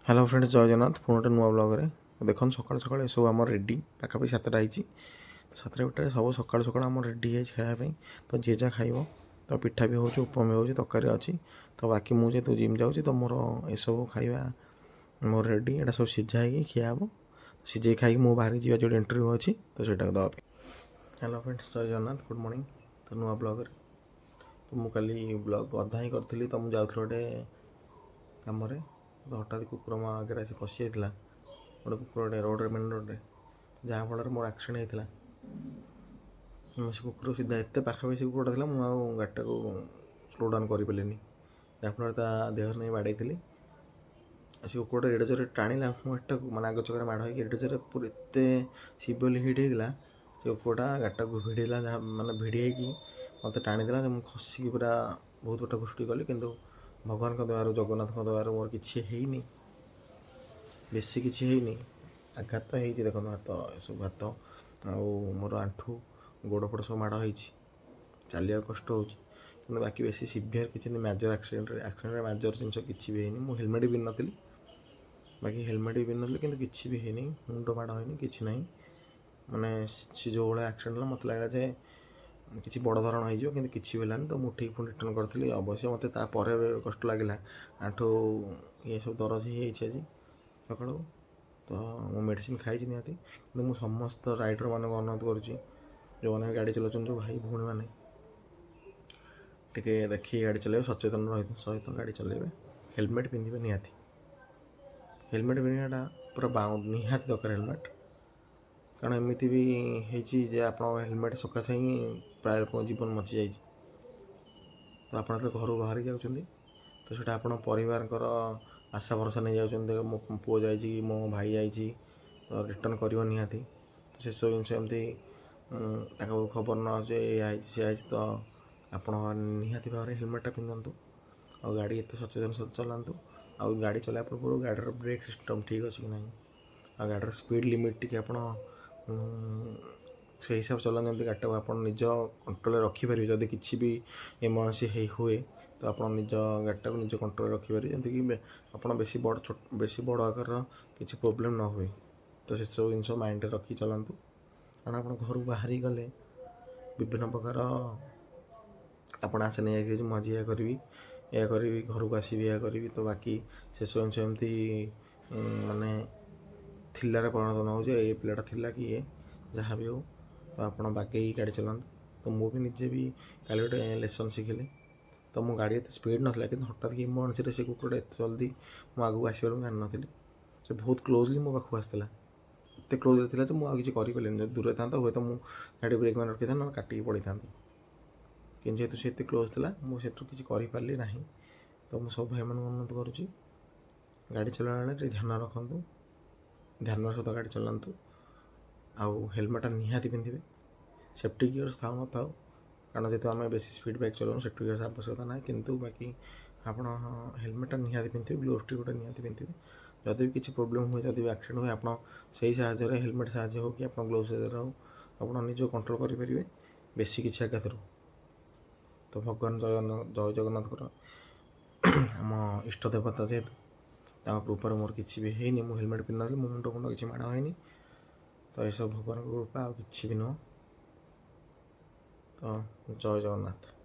Hello friends जय जगन्नाथ पुणे गोटे नुआ ब्लॉग देखो सकाल सकाल सब आम रेडी पाखापाखि 7टा होती 7टा बिटर सब सकाल सकाल आम रेडी है खायापी तो जी जहाँ खाइब तो पिठा भी हो उपम भी हो तरकारी अच्छी तो बाकी मुझे तो जिम जाऊँगी तो मोर एसबू खाଇବା मोर रेडी एटा सब सीझा है खिया हम सीझे खाई मुझे बाहर जावा जो इंटरव्यू अच्छी तो सेटा देवाई। हेलो फ्रेंड्स जय जगन्नाथ गुड मॉर्निंग तो नुआ ब्लॉग तो मुझे ब्लॉग अधा ही करी तो मुझे जाऊँ गोटे कम तो हठात कुकुर मो आगे आसी पशि जाता गोटे कुकुर रोड्रे मेन रोड्रे जहाँफल मोर आक्सीडेंट होता से कुकुर सीधा एत पाखापी से कुकुरटा था मुझे गाड़ीटा को स्लो डाउन कर पारे जहाँफल देह नहीं बाड़े से कुकुरटा एडे जोर टाणिला मुझे मैंने आग चक्कर माड़ हो एडे जोर पूरा एत सीवियरली हिट होता से कुकुरटा गाड़ीटा को भिड़ला जहाँ मैंने भिड़ी मत टाणीदेला मुझे खसिकी पूरा बहुत बट घुष्टी कली कितु भगवान दयार जगन्नाथ दयार मोर कि बेसी किसी आघात तो होती देखो हाथ सब हाथ मोर आंठू गोड़ फड़ सब माड़ हो चलिया कष्ट हो बाकी बेसी सीवियर किसी मेजर एक्सीडेंट मेजर जिनस किसी भी है मुझे हेलमेट भी नी बाकी हेलमेट भी नी कि किसी भी है मुंड माड़ हो कि ना माने से जो भाई एक्सीडेंट मत लगा जे किसी बड़ धरण हो कि होलानी तो मुझे ठीक पुणी रिटर्न करी अवश्य मत कष्ट लगे आंठू ये सब दरज ही आज सका तो मु मेडिसिन खाई निहती कि मुझे समस्त राइडर मान अनुरोध करुँच जो मैंने गाड़ी चलाऊँ जो भाई भौणी मैंने टे देखिए गाड़ी चल सचेतन सहित गाड़ी चलेबे हेलमेट पिंधे निहाती हेलमेट पिंधाटा पूरा निहाती दरकार हेलमेट कारण एमती भी होती आप हेलमेट सकाशे ही प्राय लोक जीवन मची जाए तो आप घर बाहरी जाऊँच तो सीटा आप परिवार आशा भरोसा नहीं जाऊँ मो पुओ जा मो भाई जा तो रिटर्न कर निहाती तो से सब जिनस एमती खबर न जे सी तो आप निहाती भाव में हेलमेटा पिंधतु और गाड़ी एत सचेतन चलातु आ गाड़ी चला पूर्व गाड़ीर ब्रेक सिस्टम ठीक अच्छे कि ना आ गाड़ीर स्पीड लिमिट टी आप से हिसाब चलान जमी गाड़ी को आप निज कंट्रोल रखिपारे जदि किसी भी इमरजेंसी हुए तो आप निज गाड़ीटा को निज कंट्रोल रखिपारे जमीक आप बेसी बड़ आकार किसी प्रोब्लेम न हुए तो से सब जिन माइंड रखी चलातु कारण आप घर बाहरी गले विभिन्न प्रकार आप आशा नहीं मुझे यह करी घर को आसबि यह करी तो बाकी से सब जिन एमती माने थिलार परिणत न हो ये पिलाटा थिला कि ये जहाँ भी हो तो आप बागे गाड़ी चलाते तो मुझे निजे भी कल गोटे लेसन शिखिली तो मो गाड़ी एत स्पीड नाला कि हठात कि इमरजेंसी से कुकुरटा एत जल्दी मो आगे आसपार जान नी से बहुत क्लोजली मो पाखु आसाला एत क्लोज था मुझे किसी करें दूर था हुए तो मुझे गाड़ी ब्रेक मार रखी था काटिकी पड़ी था कि जेहेतु से क्लोज था मुझे किसी करें ना तो मुझे सब भाई मान अनुरोध करुँच गाड़ी चला बेले ध्यान रखु ध्यान सहित गाड़ी चलातु आउ हेलमेटा निहाती पिंधे सेफ्टी गियर्स था न था कारण जेहतु आम बेसी स्पीड बाइक चलाऊँ सेफ्टी गियर्स आवश्यकता ना कि बाकी आप हेलमेटा निहाती पिंधे ग्लोव्स गोटे निहाती पिंधे जदि भी किसी प्रोब्लेम हुए जब भी एक्सीडेंट हुए आप सही साहाय्य हेलमेट साहाय्य हो कि आप ग्लोव्स हो आप निज कंट्रोल करेंगे बेसी किसी आघात तो भगवान जय जगन्नाथ आम इष्ट देवता जेहेतु कृपार मोर किसी भी है मुझे हेलमेट पिंधा मो मुंड फुंड किसी माड़ हो तो यह सब भगवान कृपा आ कि भी नुह तो जय जगन्नाथ।